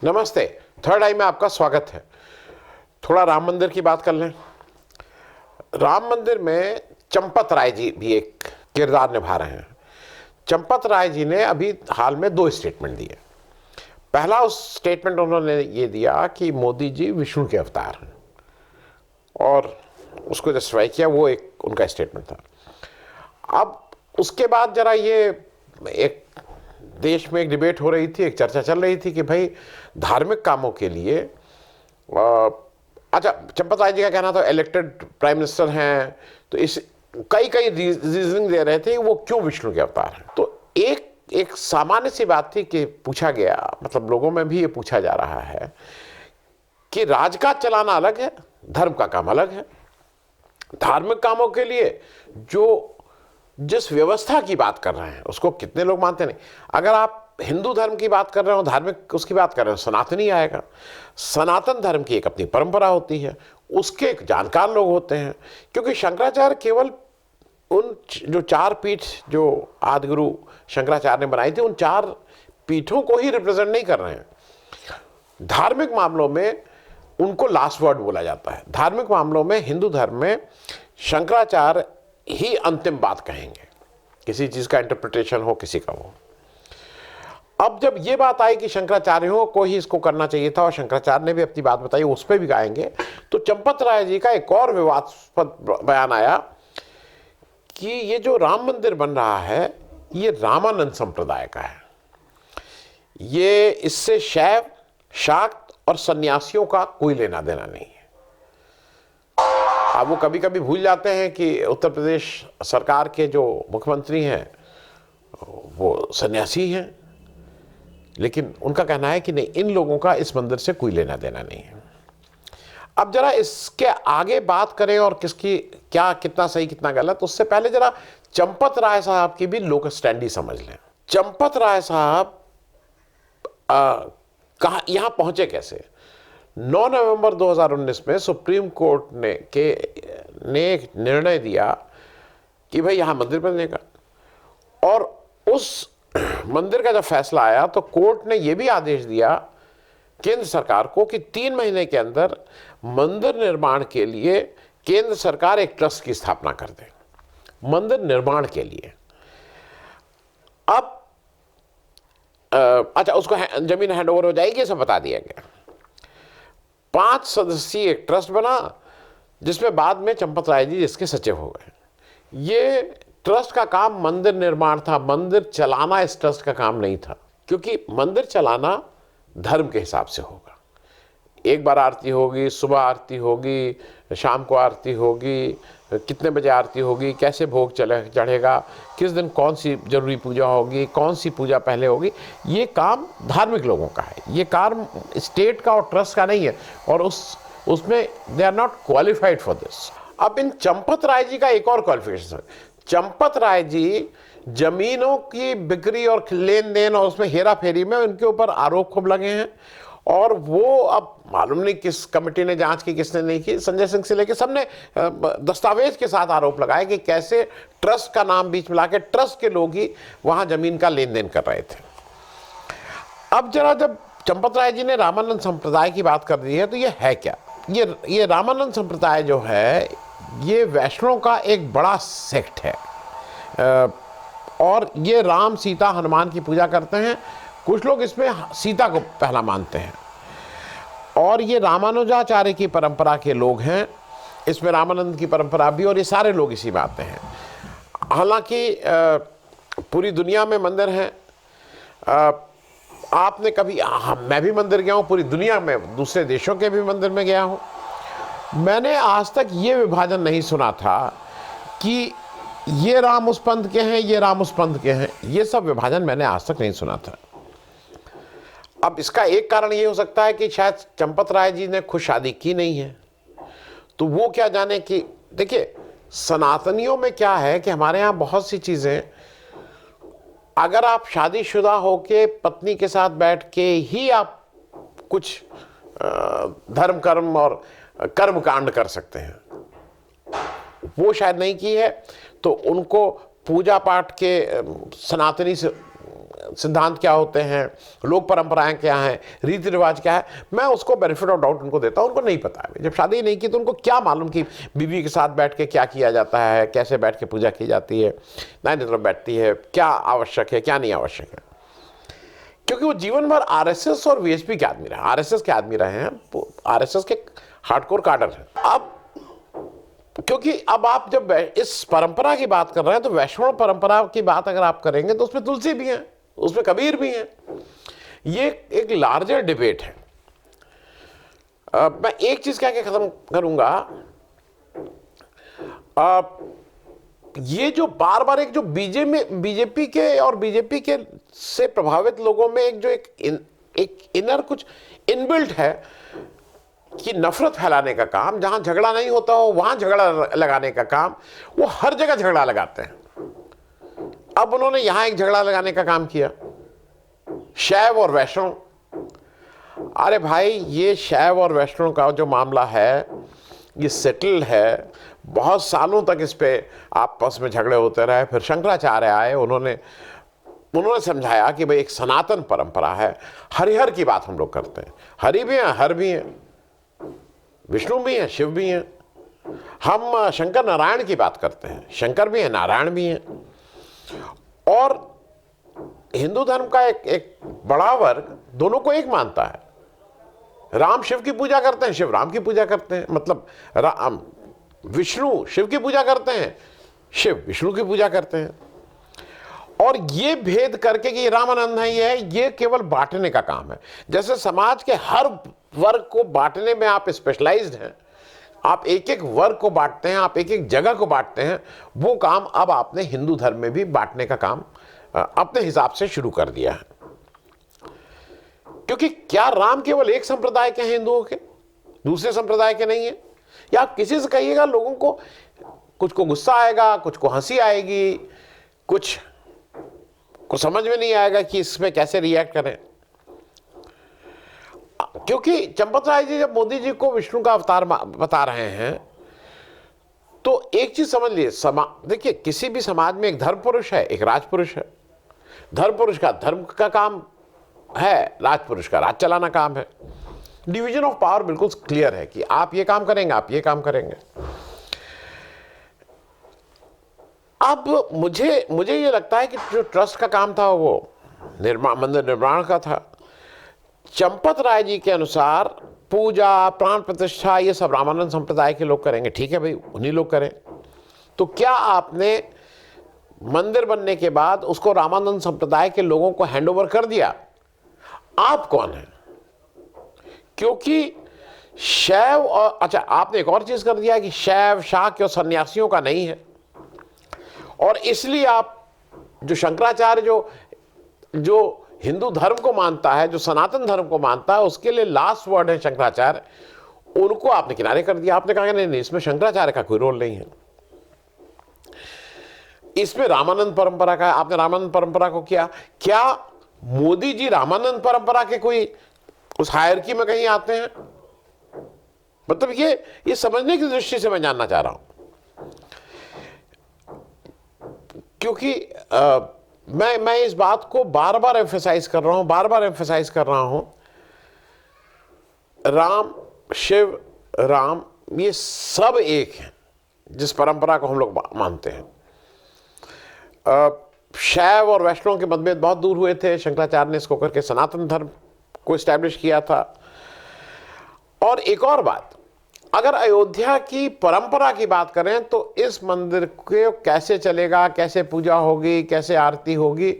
नमस्ते। थर्ड आई में आपका स्वागत है। थोड़ा राम मंदिर की बात कर लें। राम मंदिर में चंपत राय जी भी एक किरदार निभा रहे हैं। चंपत राय जी ने अभी हाल में 2 स्टेटमेंट दिए। पहला उस स्टेटमेंट उन्होंने ये दिया कि मोदी जी विष्णु के अवतार हैं और उसको जस्टिफाई किया, वो एक उनका स्टेटमेंट था। अब उसके बाद जरा ये एक देश में एक डिबेट हो रही थी, एक चर्चा चल रही थी कि भाई धार्मिक कामों के लिए अच्छा, चंपत राय जी का कहना था इलेक्टेड प्राइम मिनिस्टर हैं, तो इस कई रीजनिंग दे रहे थे वो क्यों विष्णु के अवतार हैं। तो एक सामान्य सी बात थी कि पूछा गया, मतलब लोगों में भी ये पूछा जा रहा है कि राजकाज चलाना अलग है, धर्म का काम अलग है। धार्मिक कामों के लिए जिस व्यवस्था की बात कर रहे हैं उसको कितने लोग मानते नहीं। अगर आप हिंदू धर्म की बात कर रहे हो, धार्मिक उसकी बात कर रहे हो, सनातनी आएगा। सनातन धर्म की एक अपनी परंपरा होती है, उसके एक जानकार लोग होते हैं, क्योंकि शंकराचार्य केवल उन जो 4 पीठ जो आदिगुरु शंकराचार्य ने बनाई थी उन 4 पीठों को ही रिप्रेजेंट नहीं कर रहे हैं। धार्मिक मामलों में उनको लास्ट वर्ड बोला जाता है। धार्मिक मामलों में हिंदू धर्म में शंकराचार्य ही अंतिम बात कहेंगे, किसी चीज का इंटरप्रिटेशन हो किसी का हो। अब जब ये बात आई कि शंकराचार्यों को ही इसको करना चाहिए था और शंकराचार्य ने भी अपनी बात बताई, उस पर भी गाएंगे, तो चंपत राय जी का एक और विवादास्पद बयान आया कि ये जो राम मंदिर बन रहा है ये रामानंद संप्रदाय का है, ये इससे शैव, शाक्त और सन्यासियों का कोई लेना देना नहीं है। अब वो कभी कभी भूल जाते हैं कि उत्तर प्रदेश सरकार के जो मुख्यमंत्री हैं वो सन्यासी हैं, लेकिन उनका कहना है कि नहीं, इन लोगों का इस मंदिर से कोई लेना देना नहीं है। अब जरा इसके आगे बात करें और किसकी क्या कितना सही कितना गलत, उससे पहले जरा चंपत राय साहब की भी लोक स्टैंडी समझ लें। चंपत राय साहब कहाँ यहां पहुंचे कैसे। 9 नवंबर 2019 में सुप्रीम कोर्ट ने एक निर्णय दिया कि भाई यहां मंदिर बनने का, और उस मंदिर का जब फैसला आया तो कोर्ट ने यह भी आदेश दिया केंद्र सरकार को कि 3 महीने के अंदर मंदिर निर्माण के लिए केंद्र सरकार एक ट्रस्ट की स्थापना कर दे, मंदिर निर्माण के लिए। अब अच्छा, उसको जमीन हैंडओवर हो जाएगी, ये सब बता दिया गया। 5 सदस्यीय एक ट्रस्ट बना जिसमें बाद में चंपत राय जी इसके सचिव हो गए। ये ट्रस्ट का काम मंदिर निर्माण था, मंदिर चलाना इस ट्रस्ट का काम नहीं था, क्योंकि मंदिर चलाना धर्म के हिसाब से होगा। एक बार आरती होगी, सुबह आरती होगी, शाम को आरती होगी, कितने बजे आरती होगी, कैसे भोग चढ़ेगा, किस दिन कौन सी जरूरी पूजा होगी, कौन सी पूजा पहले होगी, ये काम धार्मिक लोगों का है, ये काम स्टेट का और ट्रस्ट का नहीं है, और उसमें they are not qualified for this. अब इन चंपत राय जी का एक और क्वालिफिकेशन है। चंपत राय जी जमीनों की बिक्री और लेन देन और उसमें हेरा फेरी में उनके ऊपर आरोप खूब लगे हैं, और वो अब मालूम नहीं किस कमेटी ने जांच की किसने नहीं की, संजय सिंह से लेकर सबने दस्तावेज के साथ आरोप लगाए कि कैसे ट्रस्ट का नाम बीच में लाके ट्रस्ट के लोग ही वहां जमीन का लेन देन कर रहे थे। अब जरा जब चंपत राय जी ने रामानंद संप्रदाय की बात कर दी है तो ये है क्या। ये रामानंद संप्रदाय जो है ये वैष्णव का एक बड़ा सेक्ट है, और ये राम सीता हनुमान की पूजा करते हैं। कुछ लोग इसमें सीता को पहला मानते हैं, और ये रामानुजाचार्य की परंपरा के लोग हैं, इसमें रामानंद की परंपरा भी, और ये सारे लोग इसी में आते हैं। हालांकि पूरी दुनिया में मंदिर हैं। आपने कभी, मैं भी मंदिर गया हूँ, पूरी दुनिया में दूसरे देशों के भी मंदिर में गया हूँ। मैंने आज तक ये विभाजन नहीं सुना था कि ये राम उस पंथ के हैं, ये राम उस पंथ के हैं, ये सब विभाजन मैंने आज तक नहीं सुना था। अब इसका एक कारण ये हो सकता है कि शायद चंपत राय जी ने खुद शादी की नहीं है, तो वो क्या जाने कि देखिए सनातनियों में क्या है कि हमारे यहाँ बहुत सी चीज़ें, अगर आप शादीशुदा होके पत्नी के साथ बैठ के ही आप कुछ धर्म कर्म और कर्म कांड कर सकते हैं, वो शायद नहीं की है, तो उनको पूजा पाठ के सनातनी से सिद्धांत क्या होते हैं, लोक परंपराएं क्या हैं, रीति रिवाज क्या है, मैं उसको बेनिफिट ऑफ डाउट उनको देता हूं। उनको नहीं पता है, जब शादी नहीं की तो उनको क्या मालूम कि बीवी के साथ बैठ के क्या किया जाता है, कैसे बैठ के पूजा की जाती है, दाहिनी तरफ बैठती है, क्या आवश्यक है क्या नहीं आवश्यक है। क्योंकि वो जीवन भर आरएसएस और वीएचपी के आदमी रहे, आरएसएस के आदमी रहे हैं, आरएसएस के हार्डकोर काडर हैं। अब क्योंकि अब आप जब इस परंपरा की बात कर रहे हैं तो वैष्णव परंपरा की बात अगर आप करेंगे तो उसमें तुलसी भी है, उसमें कबीर भी है। ये एक लार्जर डिबेट है। मैं एक चीज कह के खत्म करूंगा। ये जो बार बार एक जो बीजेपी के और बीजेपी के से प्रभावित लोगों में एक जो एक इनर कुछ इनबिल्ट है कि नफरत फैलाने का काम, जहां झगड़ा नहीं होता हो वहां झगड़ा लगाने का काम, वो हर जगह झगड़ा लगाते हैं। अब उन्होंने यहां एक झगड़ा लगाने का काम किया, शैव और वैष्णव। अरे भाई, ये शैव और वैष्णव का जो मामला है ये सेटल है। बहुत सालों तक इस पे आपस में झगड़े होते रहे। फिर शंकराचार्य आए, उन्होंने समझाया कि भाई एक सनातन परंपरा है, हरिहर की बात हम लोग करते हैं। हरि भी हैं, हर भी हैं, विष्णु भी हैं, शिव भी हैं। हम शंकर नारायण की बात करते हैं, शंकर भी हैं, नारायण भी हैं। और हिंदू धर्म का एक बड़ा वर्ग दोनों को एक मानता है। राम शिव की पूजा करते हैं, शिव राम की पूजा करते हैं। मतलब राम विष्णु शिव की पूजा करते हैं, शिव विष्णु की पूजा करते हैं। और ये भेद करके कि रामानंद है, ये केवल बांटने का काम है। जैसे समाज के हर वर्ग को बांटने में आप स्पेशलाइज्ड हैं, आप एक एक वर्ग को बांटते हैं, आप एक एक जगह को बांटते हैं, वो काम अब आपने हिंदू धर्म में भी बांटने का काम अपने हिसाब से शुरू कर दिया है। क्योंकि क्या राम केवल एक संप्रदाय के हैं हिंदुओं के, दूसरे संप्रदाय के नहीं है? या आप किसी से कहिएगा, लोगों को कुछ को गुस्सा आएगा, कुछ को हंसी आएगी, कुछ को समझ में नहीं आएगा कि इसमें कैसे रिएक्ट करें। क्योंकि चंपत राय जी जब मोदी जी को विष्णु का अवतार बता रहे हैं तो एक चीज समझ लिए, देखिए किसी भी समाज में एक धर्म पुरुष है, एक राजपुरुष है। धर्म पुरुष का धर्म का काम है, राजपुरुष का राज चलाना काम है। डिवीजन ऑफ पावर बिल्कुल क्लियर है कि आप ये काम करेंगे, आप ये काम करेंगे। अब मुझे ये लगता है कि जो ट्रस्ट का काम था वो मंदिर निर्माण का था। चंपत राय जी के अनुसार पूजा, प्राण प्रतिष्ठा ये सब रामानंद संप्रदाय के लोग करेंगे। ठीक है भाई, उन्हीं लोग करें। तो क्या आपने मंदिर बनने के बाद उसको रामानंद संप्रदाय के लोगों को हैंडओवर कर दिया? आप कौन हैं? क्योंकि शैव और अच्छा, आपने एक और चीज कर दिया कि शैव शाक्य और सन्यासियों का नहीं है, और इसलिए आप जो शंकराचार्य जो हिंदू धर्म को मानता है, जो सनातन धर्म को मानता है, उसके लिए लास्ट वर्ड है शंकराचार्य, उनको आपने किनारे कर दिया। आपने कहा नहीं, इसमें शंकराचार्य का कोई रोल नहीं है, इसमें रामानंद परंपरा का। आपने रामानंद परंपरा को किया। क्या मोदी जी रामानंद परंपरा के कोई उस हायरकी में कहीं आते हैं? मतलब ये समझने की दृष्टि से मैं जानना चाह रहा हूं। क्योंकि मैं इस बात को बार बार एम्फेसाइज कर रहा हूं, राम, शिव, राम ये सब एक हैं जिस परंपरा को हम लोग मानते हैं। शैव और वैष्णव के मतभेद बहुत दूर हुए थे, शंकराचार्य ने इसको करके सनातन धर्म को एस्टैब्लिश किया था। और एक और बात, अगर अयोध्या की परंपरा की बात करें तो इस मंदिर को कैसे चलेगा, कैसे पूजा होगी, कैसे आरती होगी,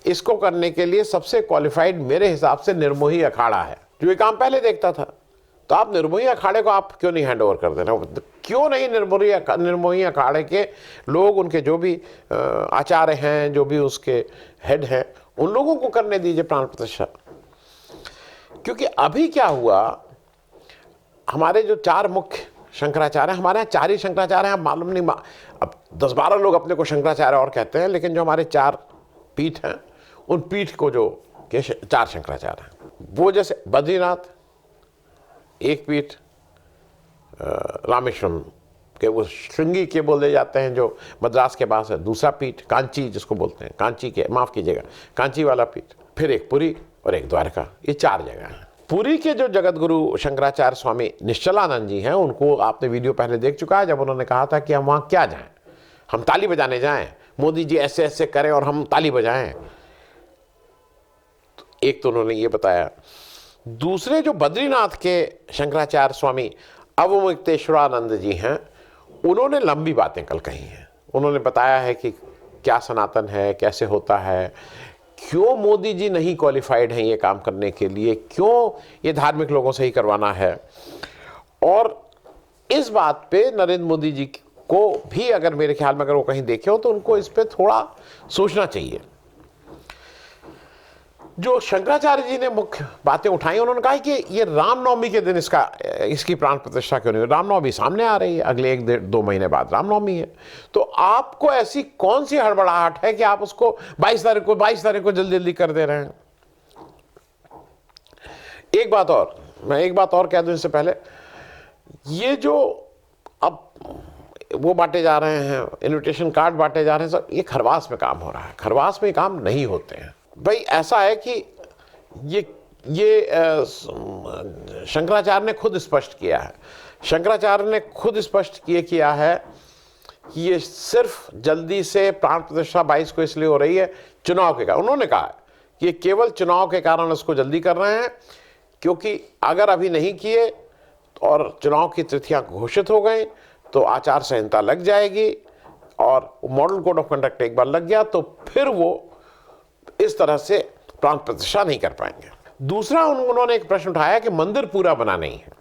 इसको करने के लिए सबसे क्वालिफाइड मेरे हिसाब से निर्मोही अखाड़ा है, जो ये काम पहले देखता था। तो आप निर्मोही अखाड़े को आप क्यों नहीं हैंड ओवर कर देना? क्यों नहीं निर्मोही अखाड़े के लोग, उनके जो भी आचार्य हैं, जो भी उसके हेड हैं, उन लोगों को करने दीजिए प्राण प्रतिष्ठा। क्योंकि अभी क्या हुआ, हमारे जो चार मुख्य शंकराचार्य हैं, हमारे यहाँ चार ही शंकराचार्य हैं, मालूम नहीं, अब 10-12 लोग अपने को शंकराचार्य और कहते हैं, लेकिन जो हमारे चार पीठ हैं, उन पीठ को जो के चार शंकराचार्य हैं, वो जैसे बद्रीनाथ एक पीठ, रामेश्वरम कि वो श्रृंगी के बोले जाते हैं जो मद्रास के पास है, दूसरा पीठ कांची जिसको बोलते हैं, कांची के माफ़ कीजिएगा कांची वाला पीठ, फिर एक पुरी और एक द्वारका, ये 4 जगह हैं। पुरी के जो जगत गुरु शंकराचार्य स्वामी निश्चलानंद जी हैं, उनको आपने वीडियो पहले देख चुका है, जब उन्होंने कहा था कि हम वहाँ क्या जाएं, हम ताली बजाने जाएं, मोदी जी ऐसे ऐसे करें और हम ताली बजाएं। एक तो उन्होंने ये बताया। दूसरे जो बद्रीनाथ के शंकराचार्य स्वामी अवमुक्तेश्वरानंद जी हैं, उन्होंने लंबी बातें कल कही हैं। उन्होंने बताया है कि क्या सनातन है, कैसे होता है, क्यों मोदी जी नहीं क्वालिफाइड हैं ये काम करने के लिए, क्यों ये धार्मिक लोगों से ही करवाना है। और इस बात पे नरेंद्र मोदी जी को भी अगर मेरे ख्याल में अगर वो कहीं देखे हो तो उनको इस पे थोड़ा सोचना चाहिए। जो शंकराचार्य जी ने मुख्य बातें उठाई, उन्होंने कहा कि ये रामनवमी के दिन इसकी प्राण प्रतिष्ठा क्यों नहीं हुई। रामनवमी सामने आ रही है, अगले 1-2 महीने बाद रामनवमी है, तो आपको ऐसी कौन सी हड़बड़ाहट है कि आप उसको 22 तारीख को जल्दी जल्दी कर दे रहे हैं। मैं एक बात और कह दूं इससे पहले, ये जो अब वो बांटे जा रहे हैं, इन्विटेशन कार्ड बांटे जा रहे हैं, सब ये खरवास में काम हो रहा है। खरवास में काम नहीं होते हैं भाई। ऐसा है कि ये शंकराचार्य ने खुद स्पष्ट किया है, शंकराचार्य ने खुद स्पष्ट किया है कि ये सिर्फ जल्दी से प्राण प्रतिष्ठा 22 को इसलिए हो रही है चुनाव के कारण। उन्होंने कहा कि ये केवल चुनाव के कारण इसको जल्दी कर रहे हैं, क्योंकि अगर अभी नहीं किए और चुनाव की तिथियां घोषित हो गई तो आचार संहिता लग जाएगी, और मॉडल कोड ऑफ कंडक्ट एक बार लग गया तो फिर वो इस तरह से प्राण प्रतिष्ठा नहीं कर पाएंगे। दूसरा उन्होंने एक प्रश्न उठाया कि मंदिर पूरा बना नहीं है।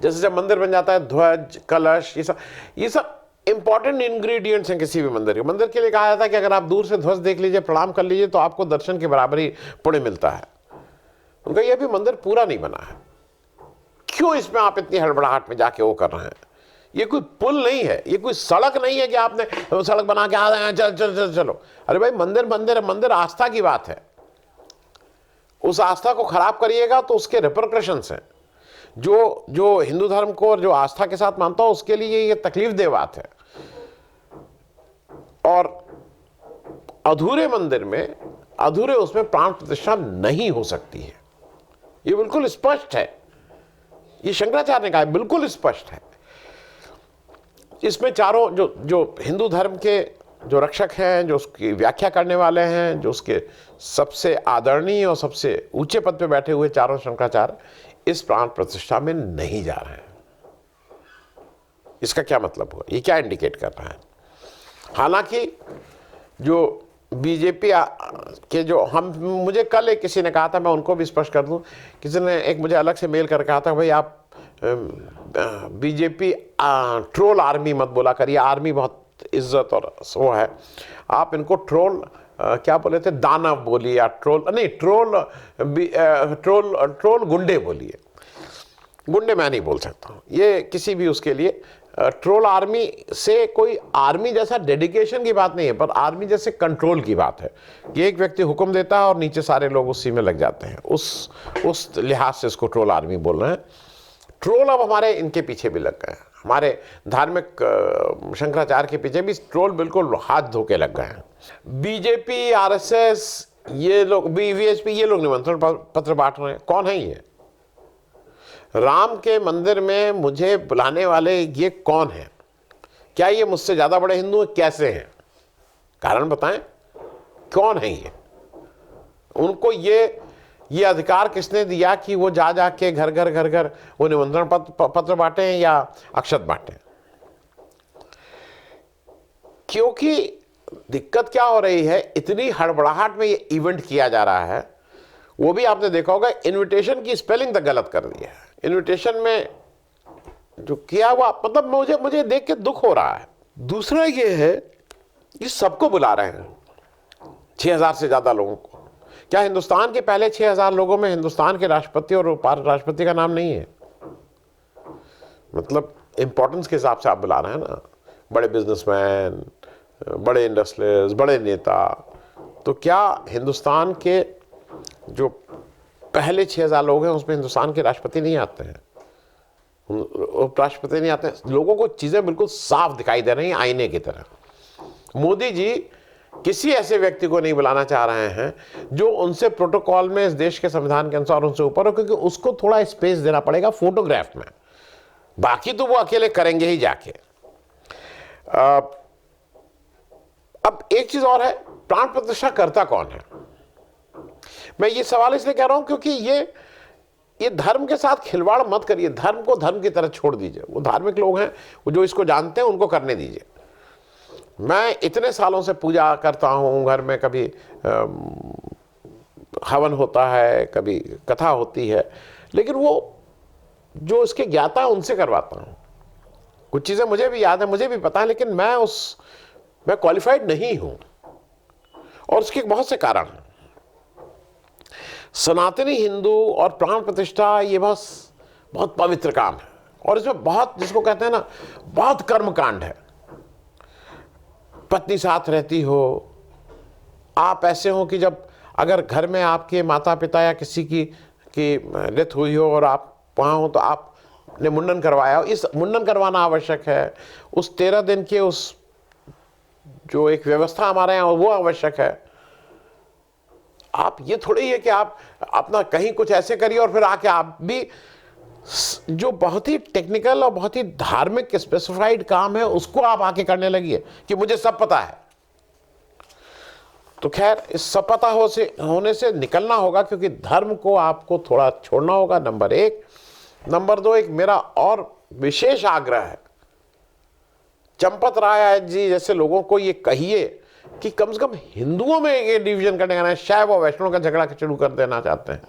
जैसे जब मंदिर बन जाता है, ध्वज, कलश, ये सब इंपॉर्टेंट इंग्रेडिएंट्स हैं किसी भी मंदिर के। मंदिर के लिए कहा जाता है कि अगर आप दूर से ध्वज देख लीजिए, प्रणाम कर लीजिए, तो आपको दर्शन के बराबर ही पुण्य मिलता है। उनका यह भी मंदिर पूरा नहीं बना है, क्यों इसमें आप इतनी हड़बड़ाहट में जाके वो कर रहे हैं। ये कोई पुल नहीं है, ये कोई सड़क नहीं है कि आपने सड़क बना के आ रहे हैं, चलो। अरे भाई, मंदिर आस्था की बात है। उस आस्था को खराब करिएगा तो उसके रिपरकशंस हैं। जो हिंदू धर्म को और जो आस्था के साथ मानता हो उसके लिए ये तकलीफ दे बात है। और अधूरे मंदिर में, अधूरे उसमें प्राण प्रतिष्ठा नहीं हो सकती है। ये बिल्कुल स्पष्ट है, ये शंकराचार्य ने कहा है, बिल्कुल स्पष्ट है। इसमें चारों जो हिंदू धर्म के जो रक्षक हैं, जो उसकी व्याख्या करने वाले हैं, जो उसके सबसे आदरणीय और सबसे ऊंचे पद पे बैठे हुए चारों शंकराचार्य इस प्राण प्रतिष्ठा में नहीं जा रहे हैं। इसका क्या मतलब हुआ, ये क्या इंडिकेट कर रहा है। हालांकि जो बीजेपी के जो मुझे कल एक किसी ने कहा था, मैं उनको भी स्पष्ट कर दूं, किसी ने एक मुझे अलग से मेल करके कहा था, भाई आप बीजेपी ट्रोल आर्मी मत बोला करिए, आर्मी बहुत इज्जत और वो है, आप इनको ट्रोल क्या बोले थे, दानव बोलिए, या ट्रोल नहीं, ट्रोल गुंडे बोलिए। गुंडे मैं नहीं बोल सकता, ये किसी भी उसके लिए ट्रोल आर्मी से कोई आर्मी जैसा डेडिकेशन की बात नहीं है, पर आर्मी जैसे कंट्रोल की बात है कि एक व्यक्ति हुक्म देता है और नीचे सारे लोग उसी में लग जाते हैं। उस लिहाज से इसको ट्रोल आर्मी बोल रहे हैं। ट्रोल अब हमारे इनके पीछे भी लग गए हैं, हमारे धार्मिक शंकराचार्य के पीछे भी ट्रोल बिल्कुल हाथ धो के लग गए हैं। बीजेपी, आरएसएस, ये लोग, वीवीएचपी, ये लोग निमंत्रण पत्र बांट रहे हैं। कौन है ये? राम के मंदिर में मुझे बुलाने वाले ये कौन है? क्या ये मुझसे ज्यादा बड़े हिंदू हैं? कैसे हैं? कारण बताएं, कौन है ये? उनको ये अधिकार किसने दिया कि वो जा के घर घर वो निमंत्रण पत्र बांटे या अक्षत बांटे? क्योंकि दिक्कत क्या हो रही है, इतनी हड़बड़ाहट में ये इवेंट किया जा रहा है। वो भी आपने देखा होगा, इनविटेशन की स्पेलिंग तक गलत कर दी है। इनविटेशन में जो किया हुआ, मतलब मुझे देख के दुख हो रहा है। दूसरा ये है कि सबको बुला रहे हैं, 6000 से ज्यादा लोगों को। क्या हिंदुस्तान के पहले 6000 लोगों में हिंदुस्तान के राष्ट्रपति और उप राष्ट्रपति का नाम नहीं है? मतलब इंपॉर्टेंस के हिसाब से आप बुला रहे हैं ना, बड़े बिजनेसमैन, बड़े इंडस्ट्रियलिस्ट, बड़े नेता। तो क्या हिंदुस्तान के जो पहले 6000 लोग हैं उसमें हिंदुस्तान के राष्ट्रपति नहीं आते हैं? उपराष्ट्रपति नहीं आते, लोगों को चीजें बिल्कुल साफ दिखाई दे रही हैं आईने की तरह। मोदी जी किसी ऐसे व्यक्ति को नहीं बुलाना चाह रहे हैं जो उनसे प्रोटोकॉल में, इस देश के संविधान के अनुसार उनसे ऊपर हो, क्योंकि उसको थोड़ा स्पेस देना पड़ेगा फोटोग्राफ में, बाकी तो वो अकेले करेंगे ही जाके। अब एक चीज और है, प्राण प्रतिष्ठा करता कौन है? मैं ये सवाल इसलिए कह रहा हूं क्योंकि ये धर्म के साथ खिलवाड़ मत करिए, धर्म को धर्म की तरह छोड़ दीजिए। वो धार्मिक लोग हैं, वो जो इसको जानते हैं उनको करने दीजिए। मैं इतने सालों से पूजा करता हूं, घर में कभी हवन होता है, कभी कथा होती है, लेकिन वो जो इसके ज्ञाता है उनसे करवाता हूं। कुछ चीजें मुझे भी याद है, मुझे भी पता है, लेकिन मैं क्वालिफाइड नहीं हूं, और उसके बहुत से कारण हैं। सनातनी हिंदू और प्राण प्रतिष्ठा ये बहुत पवित्र काम है, और इसमें बहुत, जिसको कहते हैं ना, बहुत कर्मकांड है। पत्नी साथ रहती हो, आप ऐसे हो कि जब अगर घर में आपके माता पिता या किसी की डेथ हुई हो और आप वहाँ हो तो आपने मुंडन करवाया हो, इस मुंडन करवाना आवश्यक है। उस 13 दिन के उस जो एक व्यवस्था हमारे यहाँ वो आवश्यक है। आप ये थोड़ी है कि आप अपना कहीं कुछ ऐसे करिए और फिर आके आप भी जो बहुत ही टेक्निकल और बहुत ही धार्मिक स्पेसिफाइड काम है उसको आप आके करने लगिए कि मुझे सब पता है। तो खैर, इस सब पता होने से निकलना होगा, क्योंकि धर्म को आपको थोड़ा छोड़ना होगा, नंबर 1। नंबर 2, एक मेरा और विशेष आग्रह है, चंपत राय जी जैसे लोगों को ये कहिए कि कम से कम हिंदुओं में ये डिवीजन करने का, शैव और वैष्णव का झगड़ा शुरू कर देना चाहते हैं।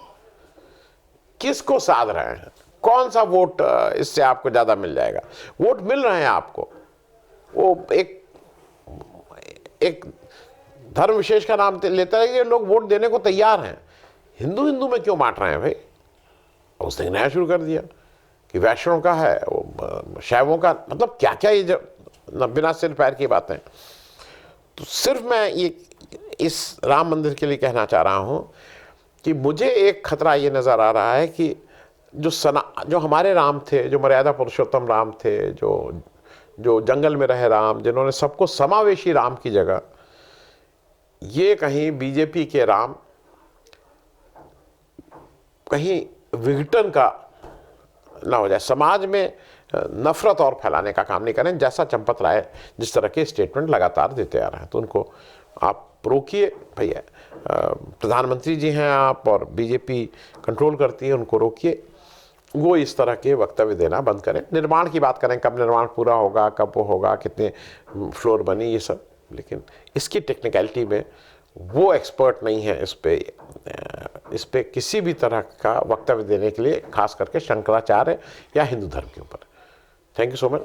किसको साध रहे हैं? कौन सा वोट इससे आपको ज्यादा मिल जाएगा? वोट मिल रहे हैं आपको, वो एक धर्म विशेष का नाम लेता है, ये लोग वोट देने को तैयार हैं। हिंदू में क्यों बांट रहे हैं भाई? उसने नया शुरू कर दिया कि वैष्णव का है, वो शैवों का, मतलब क्या क्या ये बिना सिर पैर की बातें। तो सिर्फ मैं ये इस राम मंदिर के लिए कहना चाह रहा हूं कि मुझे एक खतरा ये नजर आ रहा है कि जो हमारे राम थे, जो मर्यादा पुरुषोत्तम राम थे, जो जंगल में रहे राम, जिन्होंने सबको समावेशी राम की जगह, ये कहीं बीजेपी के राम कहीं विघटन का ना हो जाए, समाज में नफरत और फैलाने का काम नहीं करें, जैसा चंपत राय जिस तरह के स्टेटमेंट लगातार देते आ रहे हैं। तो उनको आप रोकिए भैया, प्रधानमंत्री जी हैं आप और बीजेपी कंट्रोल करती है, उनको रोकिए, वो इस तरह के वक्तव्य देना बंद करें। निर्माण की बात करें, कब निर्माण पूरा होगा, कब वो होगा, कितने फ्लोर बनी, ये सब, लेकिन इसकी टेक्निकलिटी में वो एक्सपर्ट नहीं है इस पे किसी भी तरह का वक्तव्य देने के लिए, खास करके शंकराचार्य या हिंदू धर्म के ऊपर। Thank you so much.